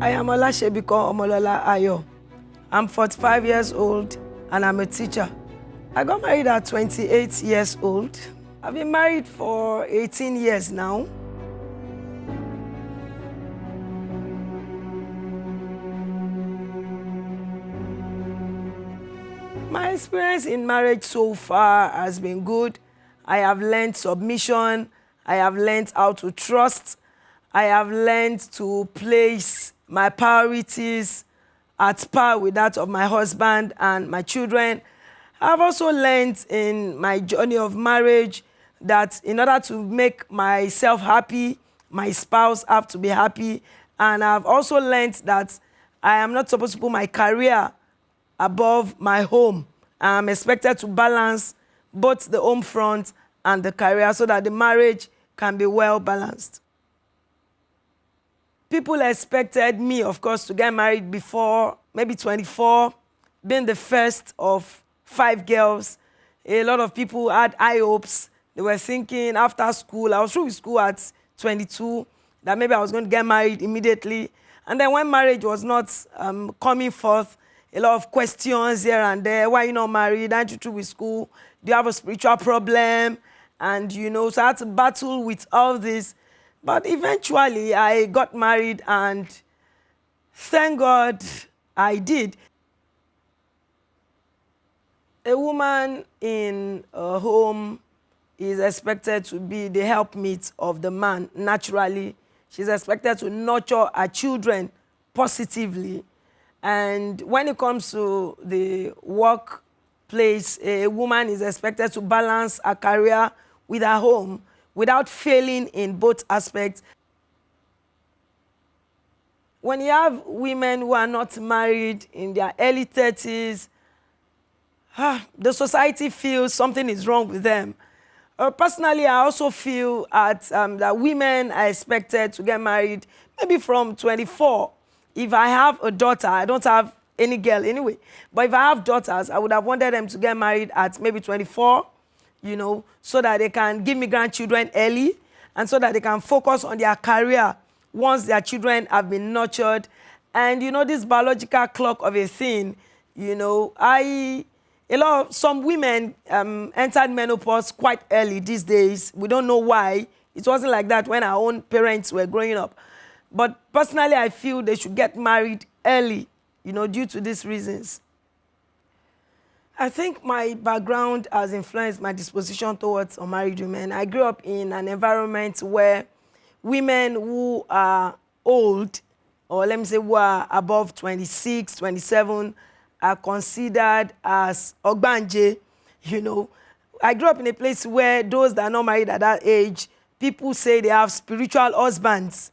I am Olasebiko Omolola Ayo. I'm 45 years old and I'm a teacher. I got married at 28 years old. I've been married for 18 years now. My experience in marriage so far has been good. I have learned submission. I have learned how to trust. I have learned to place my priorities at par with that of my husband and my children. I've also learned in my journey of marriage that in order to make myself happy, my spouse have to be happy. And I've also learned that I am not supposed to put my career above my home. I'm expected to balance both the home front and the career so that the marriage can be well balanced. People expected me, of course, to get married before maybe 24, being the first of 5 girls. A lot of people had high hopes. They were thinking after school, I was through with school at 22, that maybe I was going to get married immediately. And then when marriage was not coming forth, a lot of questions here and there. Why are you not married? Aren't you through with school? Do you have a spiritual problem? And, so I had to battle with all this. But eventually, I got married, and thank God I did. A woman in a home is expected to be the helpmeet of the man naturally. She's expected to nurture her children positively. And when it comes to the workplace, a woman is expected to balance her career with her home without failing in both aspects. When you have women who are not married in their early 30s, the society feels something is wrong with them. Personally, I also feel that women are expected to get married maybe from 24. If I have a daughter, I don't have any girl anyway, but if I have daughters, I would have wanted them to get married at maybe 24, so that they can give me grandchildren early and so that they can focus on their career once their children have been nurtured. And, this biological clock of a thing, some women entered menopause quite early these days. We don't know why. It wasn't like that when our own parents were growing up. But personally, I feel they should get married early, due to these reasons. I think my background has influenced my disposition towards unmarried women. I grew up in an environment where women who are old, or let me say who are above 26, 27, are considered as ogbanje, I grew up in a place where those that are not married at that age, people say they have spiritual husbands,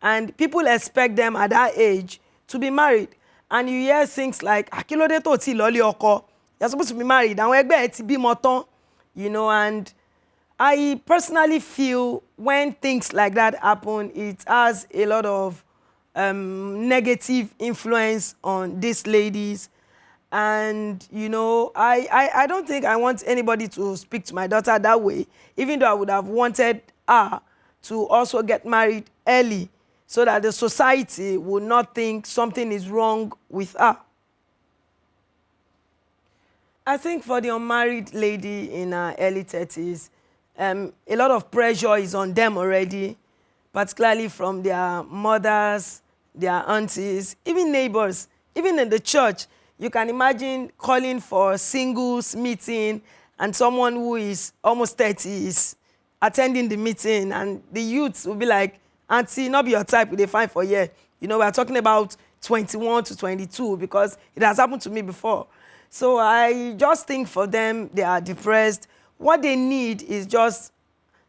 and people expect them at that age to be married. And you hear things like, Akilode to ti loli oko, you're supposed to be married, and we're to be moton, and I personally feel when things like that happen, it has a lot of negative influence on these ladies. And, I don't think I want anybody to speak to my daughter that way, even though I would have wanted her to also get married early so that the society would not think something is wrong with her. I think for the unmarried lady in her early 30s, a lot of pressure is on them already, particularly from their mothers, their aunties, even neighbors, even in the church. You can imagine calling for singles meeting and someone who is almost 30 is attending the meeting, and the youths will be like, Auntie, not be your type, they find for year. We're talking about 21 to 22 because it has happened to me before. So I just think for them, they are depressed. What they need is just,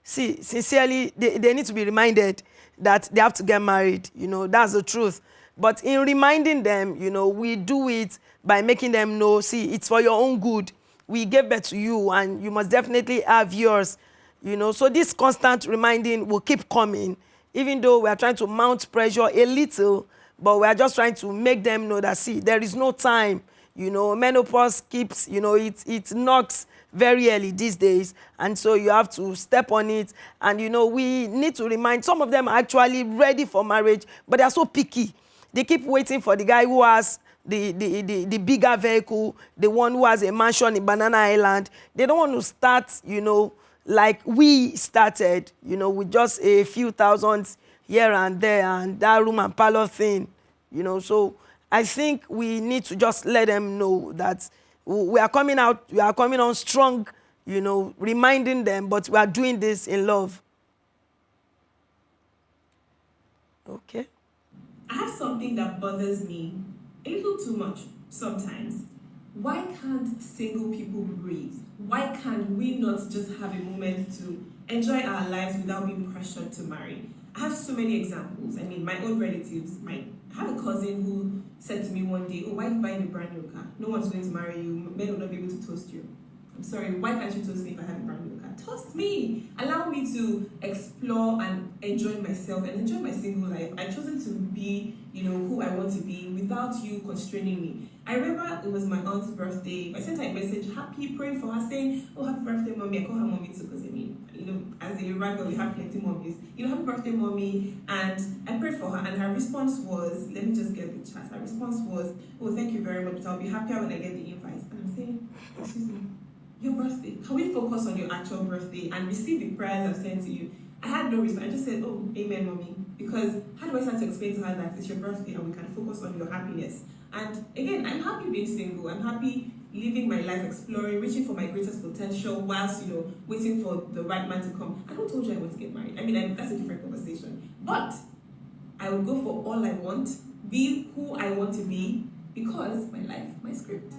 sincerely, they need to be reminded that they have to get married. That's the truth. But in reminding them, we do it by making them know, it's for your own good. We gave birth to you, and you must definitely have yours. So this constant reminding will keep coming, even though we are trying to mount pressure a little, but we are just trying to make them know that, there is no time. Menopause keeps, it knocks very early these days, and so you have to step on it. And you know, we need to remind, some of them are actually ready for marriage, but they are so picky. They keep waiting for the guy who has the bigger vehicle, the one who has a mansion in Banana Island. They don't want to start, you know, like we started, you know, with just a few thousands here and there and that room and parlor thing, you know. So I think we need to just let them know that we are coming out, we are coming on strong, you know, reminding them, but we are doing this in love. Okay. I have something that bothers me a little too much sometimes. Why can't single people breathe? Why can't we not just have a moment to enjoy our lives without being pressured to marry? I have so many examples. I mean, my own relatives, I have a cousin who said to me one day, "Oh, why are you buying a brand new car? No one's going to marry you. Men will not be able to toast you." I'm sorry, why can't you toast me if I have a brand new car? Toast me! Allow me to explore and enjoy myself and enjoy my single life. I've chosen to be, you know, who I want to be without you constraining me. I remember it was my aunt's birthday. I sent her a message, happy, praying for her, saying, "Oh, happy birthday, mommy." I call her mommy too, because I mean, you know, as a Yoruba girl, we have plenty mommies. You know, happy birthday, mommy. And I prayed for her, and her response was, let me just get the chat. Her response was, "Oh, thank you very much, but I'll be happier when I get the invite." And I'm saying, excuse me, your birthday. Can we focus on your actual birthday and receive the prayers I've sent to you? I had no response. I just said, "Oh, amen, mommy." Because how do I start to explain to her that it's your birthday and we can focus on your happiness? And again, I'm happy being single. I'm happy living my life, exploring, reaching for my greatest potential whilst, you know, waiting for the right man to come. I don't told you I want to get married. I mean, that's a different conversation. But I will go for all I want, be who I want to be, because my life, my script.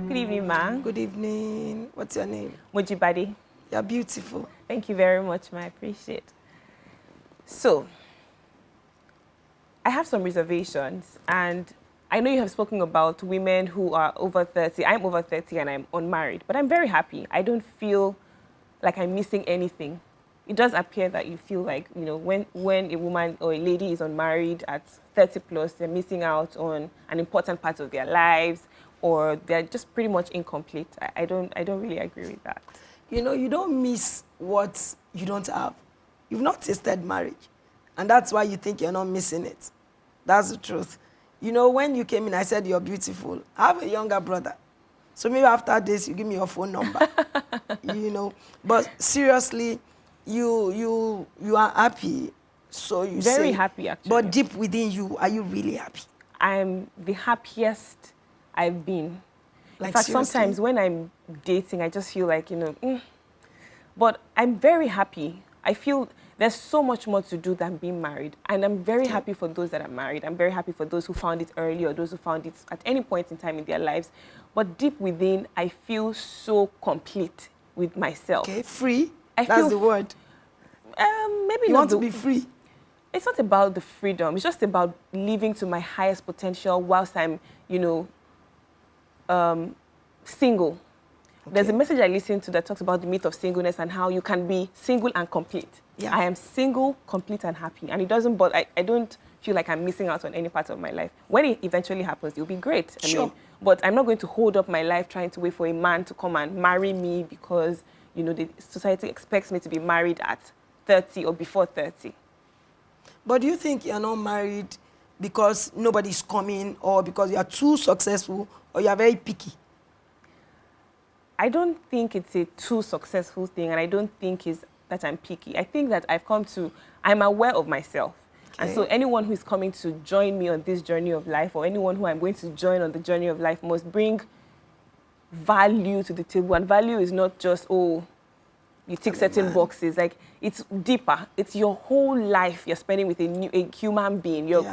Good evening, ma. Good evening. What's your name? Mojibade. You're beautiful. Thank you very much, ma. I appreciate. So, I have some reservations, and I know you have spoken about women who are over 30. I'm over 30 and I'm unmarried, but I'm very happy. I don't feel like I'm missing anything. It does appear that you feel like, you know, when a woman or a lady is unmarried at 30 plus, they're missing out on an important part of their lives, or they're just pretty much incomplete. I don't really agree with that. You know, you don't miss what you don't have. You've not tasted marriage, and that's why you think you're not missing it. That's the truth. You know, when you came in, I said you're beautiful. I have a younger brother, so maybe after this, you give me your phone number. You know, but seriously, you are happy, so you say. Very happy, actually. But deep within you, are you really happy? I'm the happiest I've been. Like, in fact, seriously? sometimes when I'm dating, I just feel like, you know, But I'm very happy. I feel there's so much more to do than being married. And I'm very happy for those that are married. I'm very happy for those who found it early or those who found it at any point in time in their lives. But deep within, I feel so complete with myself. Okay, free. I That's feel the word. Maybe You not want to be free. It's not about the freedom. It's just about living to my highest potential whilst I'm, you know, single. Okay. There's a message I listened to that talks about the myth of singleness and how you can be single and complete. Yeah. I am single, complete, and happy. And it doesn't, but I don't feel like I'm missing out on any part of my life. When it eventually happens, it'll be great. I mean, but I'm not going to hold up my life trying to wait for a man to come and marry me because, you know, the society expects me to be married at 30 or before 30. But do you think you're not married because nobody's coming, or because you're too successful, or you're very picky? I don't think it's a too successful thing, and I don't think it's that I'm picky. I think that I'm aware of myself. Okay. And so anyone who is coming to join me on this journey of life, or anyone who I'm going to join on the journey of life, must bring value to the table. And value is not just, oh, you tick certain boxes. Like, it's deeper. It's your whole life you're spending with a human being. You're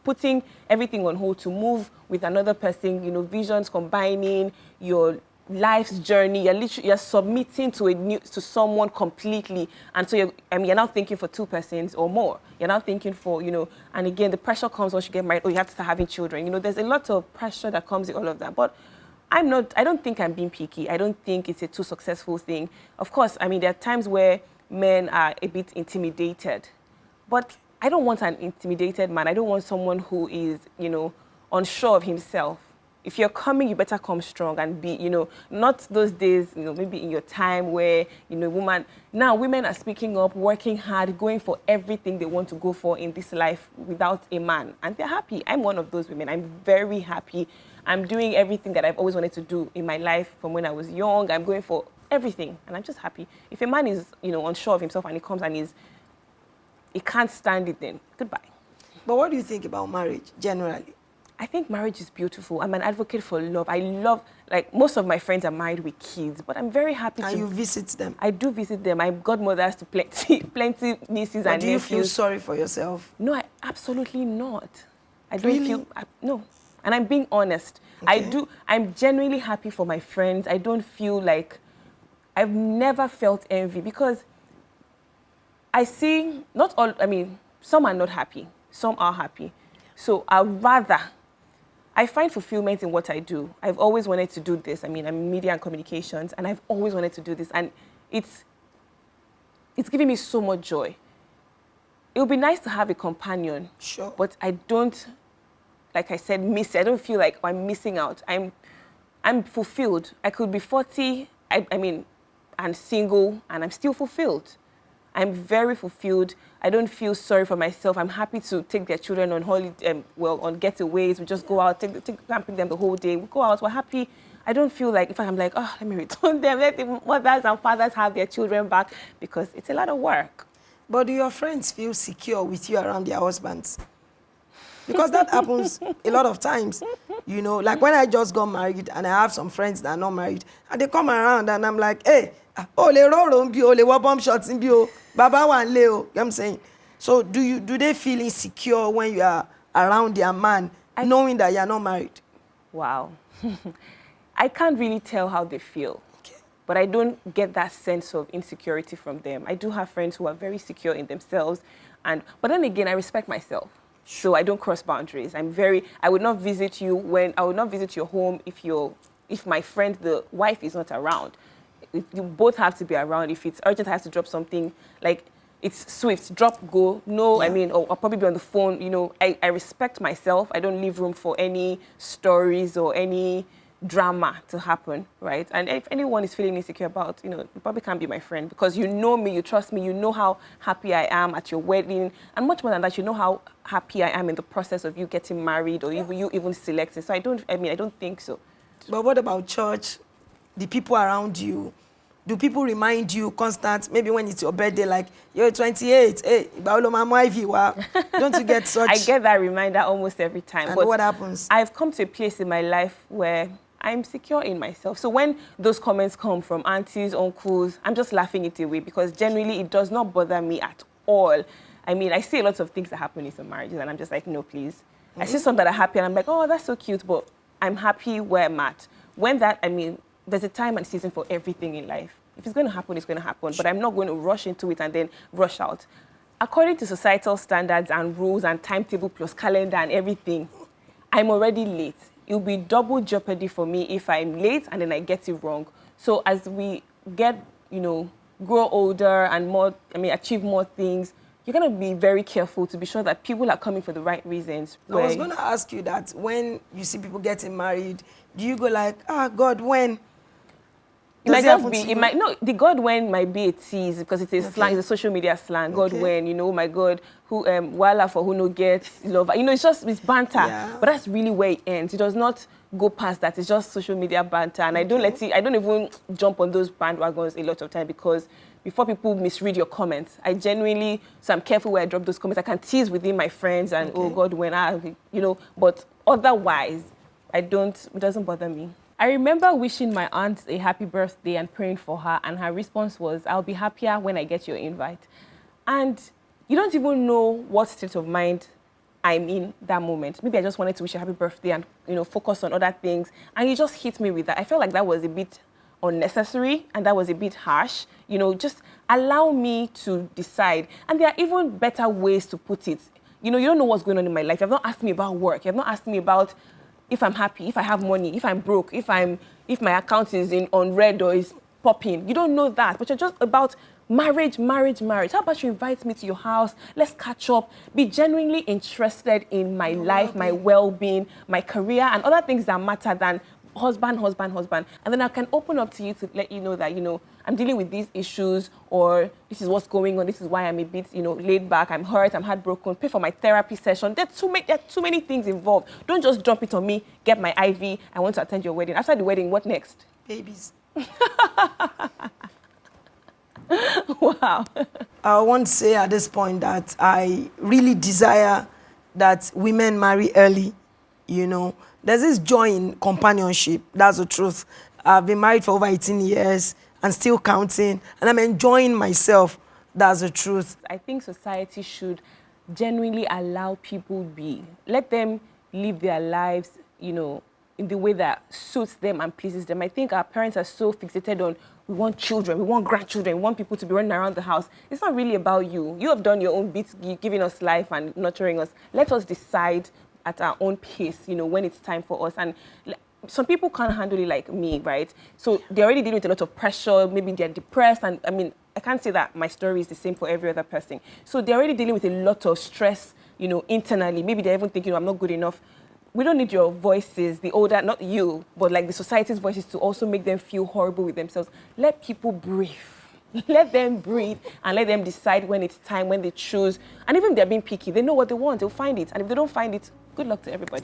putting everything on hold to move with another person, you know, visions combining, your life's journey. You're submitting to someone completely. And so you're now thinking for two persons or more. You're now thinking for, you know, and again, the pressure comes once you get married. Oh, you have to start having children. You know, there's a lot of pressure that comes with all of that. But I don't think I'm being picky. I don't think it's a too successful thing. Of course, I mean, there are times where men are a bit intimidated. But I don't want an intimidated man. I don't want someone who is, you know, unsure of himself. If you're coming, you better come strong and be, you know, not those days, you know, maybe in your time where, you know, now women are speaking up, working hard, going for everything they want to go for in this life without a man. And they're happy. I'm one of those women. I'm very happy. I'm doing everything that I've always wanted to do in my life from when I was young. I'm going for everything. And I'm just happy. If a man is, you know, unsure of himself and he comes and he can't stand it, then goodbye. But what do you think about marriage generally? I think marriage is beautiful. I'm an advocate for love. I love, like, most of my friends are married with kids, but I'm very happy And you visit them? I do visit them. I'm godmothers to plenty nieces But and do you nephews. feel sorry for yourself? No, absolutely not. I don't Really? feel, no. And I'm being honest. Okay. I'm genuinely happy for my friends. I don't feel like, I've never felt envy because I see, not all, I mean, some are not happy. Some are happy. So I find fulfillment in what I do. I've always wanted to do this. I mean, I'm in media and communications, and I've always wanted to do this. And it's giving me so much joy. It would be nice to have a companion. Sure. But I don't, like I said, miss it. I don't feel like I'm missing out. I'm fulfilled. I could be 40, and single, and I'm still fulfilled. I'm very fulfilled. I don't feel sorry for myself. I'm happy to take their children on holiday, on getaways. We just go out, camping them the whole day. We go out, we're happy. I don't feel like, if I'm like, oh, let me return them, let the mothers and fathers have their children back, because it's a lot of work. But do your friends feel secure with you around their husbands? Because that happens a lot of times. You know, like when I just got married and I have some friends that are not married, and they come around and I'm like, hey, ole roro mbi, ole wa bomb shots mbi o, baba wan le o. You know what I'm saying? So do they feel insecure when you are around their man, knowing that you're not married? Wow. I can't really tell how they feel. Okay. But I don't get that sense of insecurity from them. I do have friends who are very secure in themselves. But then again, I respect myself. So I don't cross boundaries. I would not visit you I would not visit your home if my friend, the wife, is not around. You both have to be around. If it's urgent, I have to drop something, like it's swift, drop, go. No, Yeah. I'll probably be on the phone. You know, I respect myself. I don't leave room for any stories or any drama to happen, right? And if anyone is feeling insecure about, you probably can't be my friend, because you know me, you trust me, you know how happy I am at your wedding, and much more than that, you know how happy I am in the process of you getting married or you even selecting. So I don't think so. But what about church? The people around you? Do people remind you constant, maybe when it's your birthday, like, you're 28, hey, don't you get such? I get that reminder almost every time. And but what happens? I've come to a place in my life where I'm secure in myself. So when those comments come from aunties, uncles, I'm just laughing it away, because generally it does not bother me at all. I mean, I see a lot of things that happen in some marriages, and I'm just like, no, please. Mm-hmm. I see some that are happy, and I'm like, oh, that's so cute, but I'm happy where I'm at. There's a time and season for everything in life. If it's going to happen, it's going to happen. But I'm not going to rush into it and then rush out. According to societal standards and rules and timetable plus calendar and everything, I'm already late. It'll be double jeopardy for me if I'm late and then I get it wrong. So as we get, grow older and achieve more things, you're going to be very careful to be sure that people are coming for the right reasons. I was going to ask you that when you see people getting married, do you go like, God, when? The God when might be a tease, because it's a slang, it's a social media slang. God when, oh my God, who wala for who no gets love. It's banter. Yeah. But that's really where it ends. It does not go past that. It's just social media banter. And I don't even jump on those bandwagons a lot of time, because before people misread your comments, so I'm careful where I drop those comments. I can tease within my friends and, oh God, when but otherwise, it doesn't bother me. I remember wishing my aunt a happy birthday and praying for her, and her response was, I'll be happier when I get your invite. And you don't even know what state of mind I'm in that moment. Maybe I just wanted to wish a happy birthday and, focus on other things. And you just hit me with that. I felt like that was a bit unnecessary and that was a bit harsh. Just allow me to decide. And there are even better ways to put it. You don't know what's going on in my life. You have not asked me about work. You have not asked me about if I'm happy, if I have money, if I'm broke, if my account is on red or is popping. You don't know that, but you're just about Marriage. How about you invite me to your house? Let's catch up. Be genuinely interested in my life, my well-being, my career, and other things that matter than husband. And then I can open up to you to let you know that, I'm dealing with these issues, or this is what's going on. This is why I'm a bit, laid back. I'm hurt. I'm heartbroken. Pay for my therapy session. There are too many things involved. Don't just jump it on me. Get my IV. I want to attend your wedding. After the wedding, what next? Babies. Wow. I want to say at this point that I really desire that women marry early, There's this joy in companionship. That's the truth. I've been married for over 18 years and still counting, and I'm enjoying myself. That's the truth. I think society should genuinely allow people be. Let them live their lives, in the way that suits them and pleases them. I think our parents are so fixated on, we want children, we want grandchildren, we want people to be running around the house. It's not really about you. You have done your own bit, giving us life and nurturing us. Let us decide at our own pace, when it's time for us. And some people can't handle it like me, right? So they're already dealing with a lot of pressure. Maybe they're depressed. And I can't say that my story is the same for every other person. So they're already dealing with a lot of stress, internally. Maybe they're even thinking, I'm not good enough. We don't need your voices, the older, not you, but like the society's voices, to also make them feel horrible with themselves. Let people breathe. Let them breathe and let them decide when it's time, when they choose. And even if they're being picky, they know what they want, they'll find it. And if they don't find it, good luck to everybody.